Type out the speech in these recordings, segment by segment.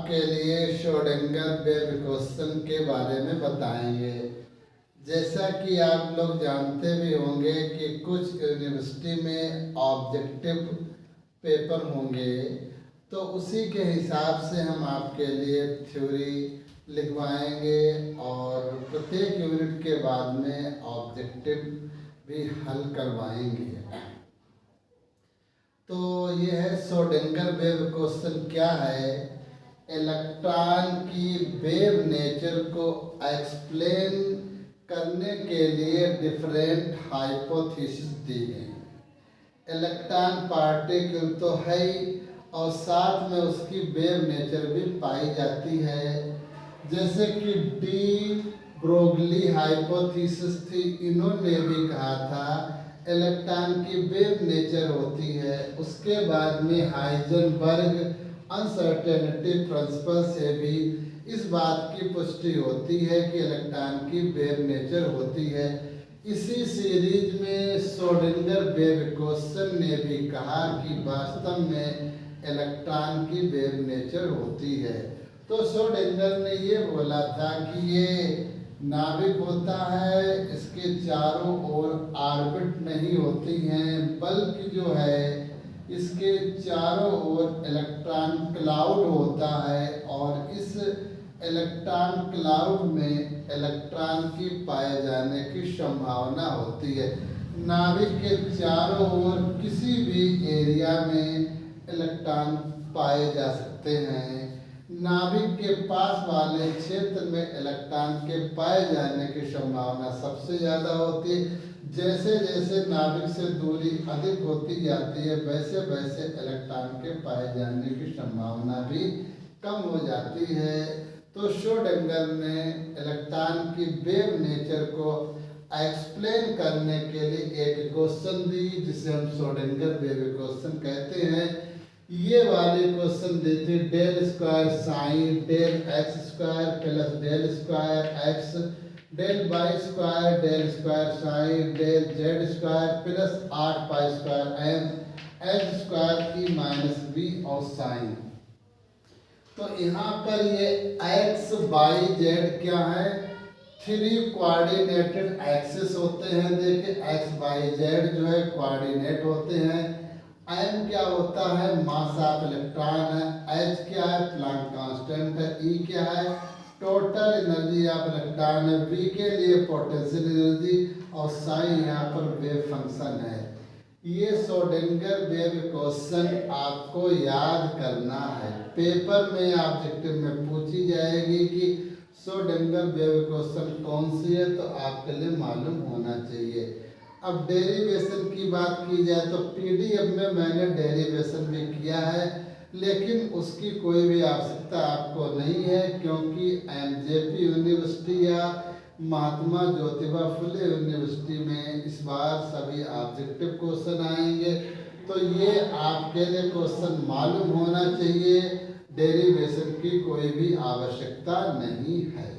आपके लिए Schrodinger wave equation के बारे में बताएंगे। जैसा कि आप लोग जानते भी होंगे कि कुछ यूनिवर्सिटी में ऑब्जेक्टिव पेपर होंगे, तो उसी के हिसाब से हम आपके लिए थ्योरी लिखवाएंगे और प्रत्येक यूनिट के बाद में ऑब्जेक्टिव भी हल करवाएंगे। तो ये है श्रोडिंगर वेव इक्वेशन क्या है। इलेक्ट्रॉन की वेव नेचर को एक्सप्लेन करने के लिए डिफरेंट हाइपोथेसिस दी गई। इलेक्ट्रॉन पार्टिकल तो है ही और साथ में उसकी वेव नेचर भी पाई जाती है। जैसे कि डी ब्रोगली हाइपोथेसिस थी, इन्होंने भी कहा था इलेक्ट्रॉन की वेव नेचर होती है। उसके बाद में हाइजेनबर्ग अनसर्टेनिटी प्रिंसिपल से भी इस बात की पुष्टि होती है कि इलेक्ट्रॉन की वेव नेचर होती है। इसी सीरीज में श्रोडिंगर वेव इक्वेशन ने भी कहा कि वास्तव में इलेक्ट्रॉन की वेव नेचर होती है। तो श्रोडिंगर ने ये बोला था कि ये नाभिक होता है, इसके चारों ओर ऑर्बिट नहीं होती हैं, बल्कि जो है इसके चारों ओर इलेक्ट्रॉन क्लाउड होता है और इस इलेक्ट्रॉन क्लाउड में इलेक्ट्रॉन की पाए जाने की संभावना होती है। नाभिक के चारों ओर किसी भी एरिया में इलेक्ट्रॉन पाए जा सकते हैं। नाभिक के पास वाले क्षेत्र में इलेक्ट्रॉन के पाए जाने की संभावना सबसे ज़्यादा होती है। जैसे जैसे नाभिक से दूरी अधिक होती जाती है, वैसे वैसे इलेक्ट्रॉन के पाए जाने की संभावना भी कम हो जाती है। तो श्रोडिंगर ने इलेक्ट्रॉन की वेव नेचर को एक्सप्लेन करने के लिए एक इक्वेशन दी, जिसे हम श्रोडिंगर वेव इक्वेशन कहते हैं। ये वाली क्वेश्चन दी थी del square sine del X square plus del square X del Y square sine del Z square plus 8 pi square M H square E minus B और sine. तो यहाँ पर ये एक्स वाई जेड क्या है, 3 coordinated axis होते हैं। देखिए एक्स वाई जेड जो है कोऑर्डिनेट होते हैं। एम क्या होता है, मास ऑफ इलेक्ट्रॉन है। एच क्या है, प्लैंक कांस्टेंट है। ई क्या है, टोटल एनर्जी ऑफ इलेक्ट्रॉन है। वी के लिए पोटेंशियल एनर्जी और साइन यहाँ पर वेव फंक्शन है। ये श्रोडिंगर वेव इक्वेशन आपको याद करना है। पेपर में ऑब्जेक्टिव में पूछी जाएगी कि श्रोडिंगर वेव इक्वेशन कौन सी है, तो आपके लिए मालूम होना चाहिए। अब डेरिवेशन की बात की जाए तो पीडीएफ में मैंने डेरिवेशन भी किया है, लेकिन उसकी कोई भी आवश्यकता आपको नहीं है, क्योंकि एमजेपी यूनिवर्सिटी या महात्मा ज्योतिबा फुले यूनिवर्सिटी में इस बार सभी ऑब्जेक्टिव क्वेश्चन आएंगे। तो ये आपके लिए क्वेश्चन मालूम होना चाहिए। डेरिवेशन की कोई भी आवश्यकता नहीं है।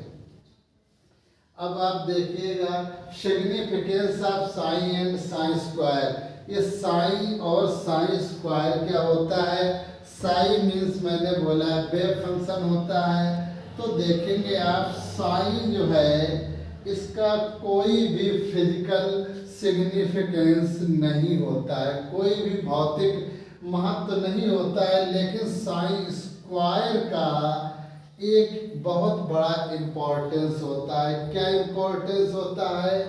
अब आप देखिएगा significance of sine and sine square. ये साइन और साइन स्क्वायर क्या होता है। साइन मीन्स मैंने बोला है वेव फंक्शन होता है। तो देखेंगे आप साइन जो है इसका कोई भी फिजिकल सिग्निफिकेंस नहीं होता है, कोई भी भौतिक महत्व नहीं होता है। लेकिन साइन स्क्वायर का एक बहुत बड़ा इम्पोर्टेंस होता है। क्या इम्पोर्टेंस होता है,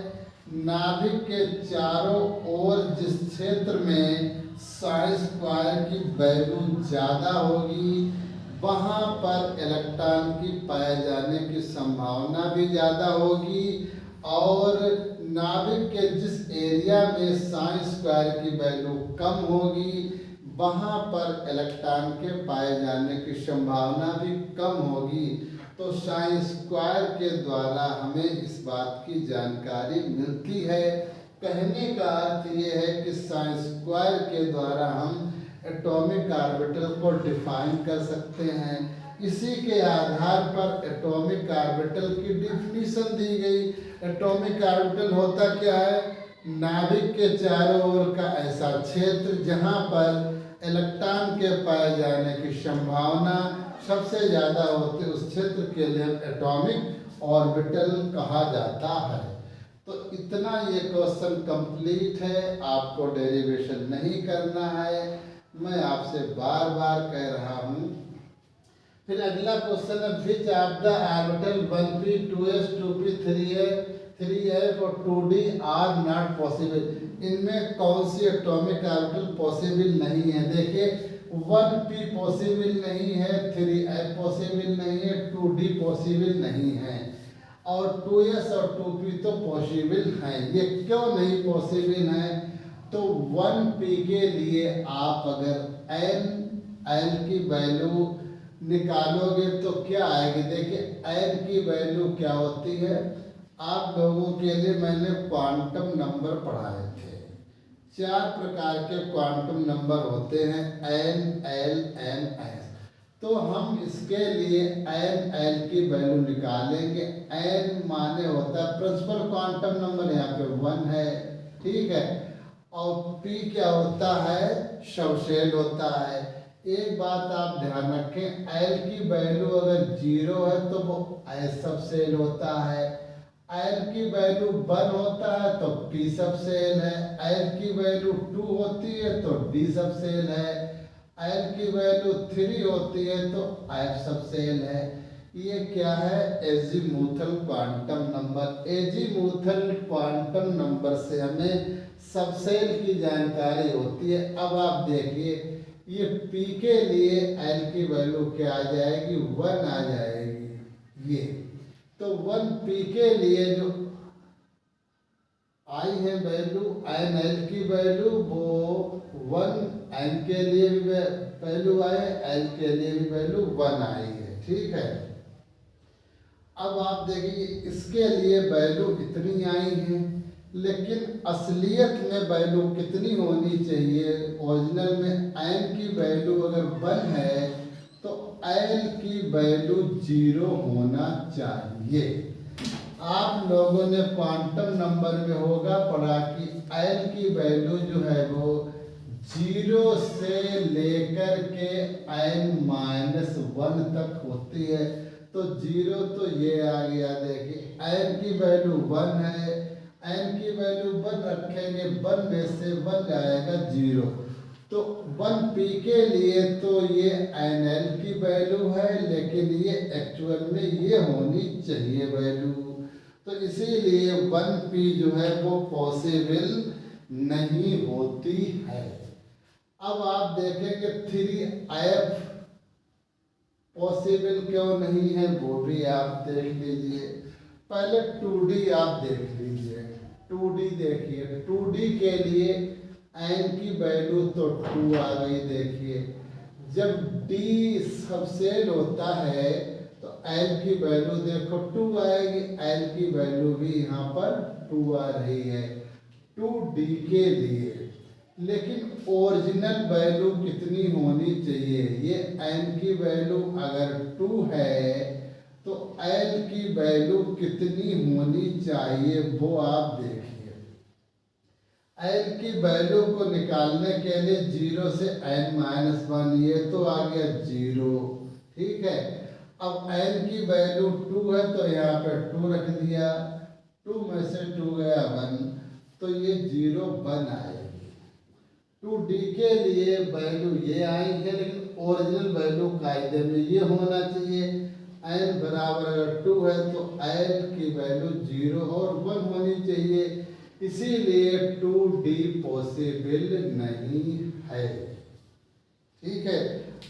नाभिक के चारों ओर जिस क्षेत्र में साइन स्क्वायर की वैल्यू ज़्यादा होगी, वहाँ पर इलेक्ट्रॉन की पाए जाने की संभावना भी ज़्यादा होगी। और नाभिक के जिस एरिया में साइन स्क्वायर की वैल्यू कम होगी, वहाँ पर इलेक्ट्रॉन के पाए जाने की संभावना भी कम होगी। तो साइन स्क्वायर के द्वारा हमें इस बात की जानकारी मिलती है। कहने का अर्थ ये है कि साइन स्क्वायर के द्वारा हम एटॉमिक ऑर्बिटल को डिफाइन कर सकते हैं। इसी के आधार पर एटॉमिक ऑर्बिटल की डिफिनीशन दी गई। एटॉमिक ऑर्बिटल होता क्या है, नाभिक के चारों ओर का ऐसा क्षेत्र जहाँ पर इलेक्ट्रॉन के पाए जाने की संभावना सबसे ज़्यादा होती है उस क्षेत्र के लिए एटॉमिक ऑर्बिटल कहा जाता है। तो इतना ये क्वेश्चन कंप्लीट है, आपको डेरिवेशन नहीं करना है, मैं आपसे बार बार कह रहा हूँ। फिर अगला क्वेश्चन है which of the orbital 1p 2s 2p 3f और 2d आर नॉट पॉसिबल। इनमें कौन सी एटॉमिक ऑर्बिटल पॉसिबल नहीं है? देखिए 1p पॉसिबल नहीं है, 3f पॉसिबल नहीं है, 2d पॉसिबल नहीं है और 2s और 2p तो पॉसिबल हैं। ये क्यों नहीं पॉसिबल है? तो 1p के लिए आप अगर n की वैल्यू निकालोगे तो क्या आएगी? देखिए n की वैल्यू क्या होती है, आप लोगों के लिए मैंने क्वांटम नंबर पढ़ाए थे। 4 प्रकार के क्वांटम नंबर होते हैं n, l, n, s। तो हम इसके लिए n, l की वैल्यू निकालेंगे। n माने होता है प्रिंसिपल क्वांटम नंबर, यहाँ पे 1 है, ठीक है। और p क्या होता है? सबसेल होता है। एक बात आप ध्यान रखें, l की वैल्यू अगर 0 है तो वो s सबसेल होता है, l की वैल्यू 1 होता है तो p सबसेल है, l की वैल्यू 2 होती है तो d सबसेल है, l की वैल्यू 3 होती है तो f सबसेल है। ये क्या है? Azimuthal quantum number. Azimuthal quantum number से हमें सबसेल की जानकारी होती है। अब आप देखिए ये p के लिए l की वैल्यू क्या आ जाएगी? 1 आ जाएगी। ये तो 1p के लिए जो आई है वैल्यू n l की वैल्यू वो 1, n के लिए भी वैल्यू आए, l के लिए भी वैल्यू 1 आई है, ठीक है। अब आप देखिए इसके लिए वैल्यू इतनी आई है, लेकिन असलियत में वैल्यू कितनी होनी चाहिए? ओरिजिनल में n की वैल्यू अगर 1 है तो l की वैल्यू 0 होना चाहिए। आप लोगों ने क्वांटम नंबर में होगा पढ़ा कि l की वैल्यू जो है वो 0 से लेकर के n-1 तक होती है। तो 0 तो ये आ गया, देखिए n की वैल्यू 1 है, n की वैल्यू 1 रखेंगे, 1 में से 1 जाएगा 0। तो 1p के लिए तो ये nl की वैल्यू है, लेकिन ये एक्चुअल में ये होनी चाहिए वैल्यू। तो इसीलिए 1p जो है वो पॉसिबल नहीं होती है। अब आप देखेंगे 3f पॉसिबल क्यों नहीं है, वो भी आप देख लीजिए। पहले 2d आप देख लीजिए। 2d देखिए, 2d के लिए n की वैल्यू तो 2 आ गई। देखिए जब d सबसेल होता है तो l की वैल्यू देखो 2 आएगी, l की वैल्यू भी यहाँ पर 2 आ रही है 2d के लिए। लेकिन ओरिजिनल वैल्यू कितनी होनी चाहिए? ये n की वैल्यू अगर 2 है तो l की वैल्यू कितनी होनी चाहिए वो आप देखिए। l की वैल्यू को निकालने के लिए 0 से n-1, ये तो आ गया 0, ठीक है। अब n की वैल्यू 2 है तो यहाँ पे 2 रख दिया, 2 में से 2 गया 1, तो ये 0 1 आएगी। 2d के लिए वैल्यू ये आई है, लेकिन ओरिजिनल वैल्यू कायदे में ये होना चाहिए। n बराबर अगर 2 है तो l की वैल्यू 0 और 1 होनी चाहिए, इसीलिए 2d पॉसिबल नहीं है, ठीक है।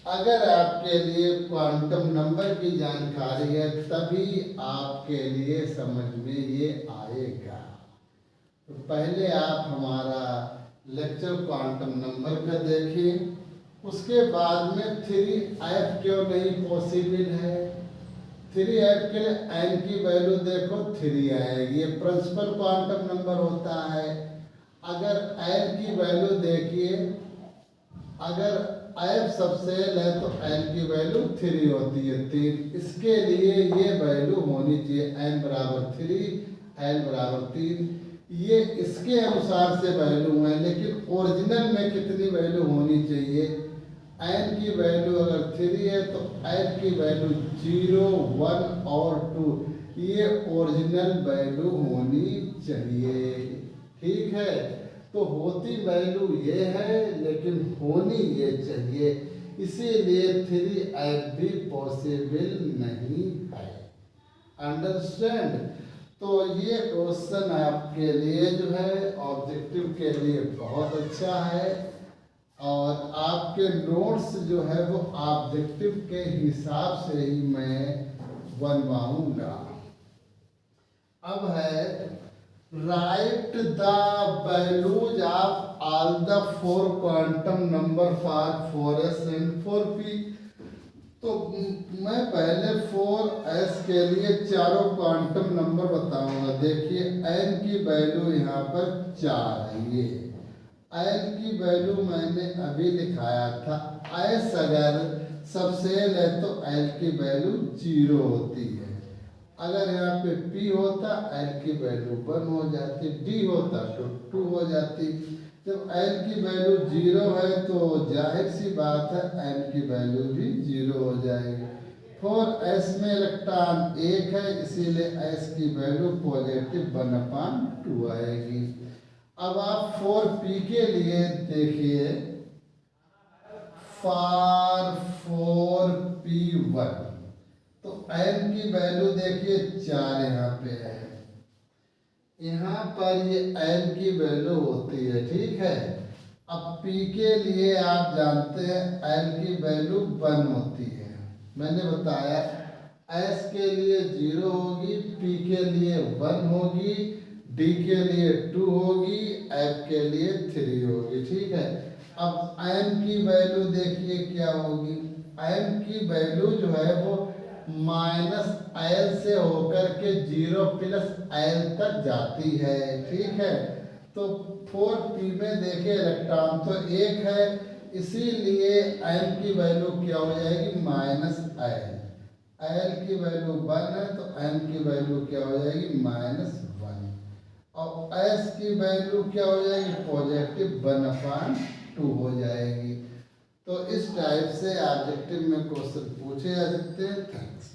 अगर आपके लिए क्वांटम नंबर की जानकारी है तभी आपके लिए समझ में ये आएगा। तो पहले आप हमारा लेक्चर क्वांटम नंबर का देखिए, उसके बाद में 3f क्यों नहीं पॉसिबल है। 3f के लिए n की वैल्यू देखो 3 आएगी, ये प्रिंसिपल क्वांटम नंबर होता है। अगर n की वैल्यू देखिए, अगर f सबसेल है तो n की वैल्यू 3 होती है 3, इसके लिए ये वैल्यू होनी चाहिए n बराबर 3, l बराबर 3। ये इसके अनुसार से वैल्यू है, लेकिन ओरिजिनल में कितनी वैल्यू होनी चाहिए? एन की वैल्यू अगर 3 है तो एन की वैल्यू 0, 1 और 2 ये ओरिजिनल वैल्यू होनी चाहिए। ठीक है, तो होती वैल्यू ये है लेकिन होनी ये चाहिए, इसीलिए 3f भी पॉसिबल नहीं है। अंडरस्टैंड? तो ये क्वेश्चन आपके लिए जो है ऑब्जेक्टिव के लिए बहुत अच्छा है और आपके नोट्स जो है वो ऑब्जेक्टिव के हिसाब से ही मैं बनवाऊंगा। अब है right the values of all the 4 quantum number for 4s and 4p। तो मैं पहले 4s के लिए चारों क्वांटम नंबर बताऊंगा। देखिए n की वैल्यू यहाँ पर 4 है, ये n की वैल्यू मैंने अभी लिखाया था। s अगर सबसेल है तो l की वैल्यू 0 होती है। अगर यहाँ पे p होता l की वैल्यू 1 हो जाती, d होता तो 2 हो जाती। जब l की वैल्यू 0 है तो जाहिर सी बात है n की वैल्यू भी 0 हो जाएगी। 4s में इलेक्ट्रॉन 1 है, इसीलिए s की वैल्यू पॉजिटिव 1/2 आएगी। अब आप 4p के लिए देखिए, फॉर 4p1 तो n की वैल्यू देखिए 4 यहाँ पे है, यहाँ पर ये n की वैल्यू होती है। ठीक है, अब p के लिए आप जानते हैं n की वैल्यू 1 होती है। मैंने बताया s के लिए 0 होगी, p के लिए 1 होगी, d के लिए 2 होगी, f के लिए 3 होगी। ठीक है, अब m की वैल्यू देखिए क्या होगी। m की वैल्यू जो है वो -l से होकर के 0 + l तक जाती है। ठीक है, तो 4p में देखिए इलेक्ट्रॉन तो 1 है, इसीलिए m की वैल्यू क्या हो जाएगी -l। l की वैल्यू 1 है तो m की वैल्यू क्या हो जाएगी -1 और s की वैल्यू क्या हो जाएगी पॉजिटिव 1/2 हो जाएगी। तो इस टाइप से ऑब्जेक्टिव में क्वेश्चन पूछे जा सकते हैं। थैंक्स।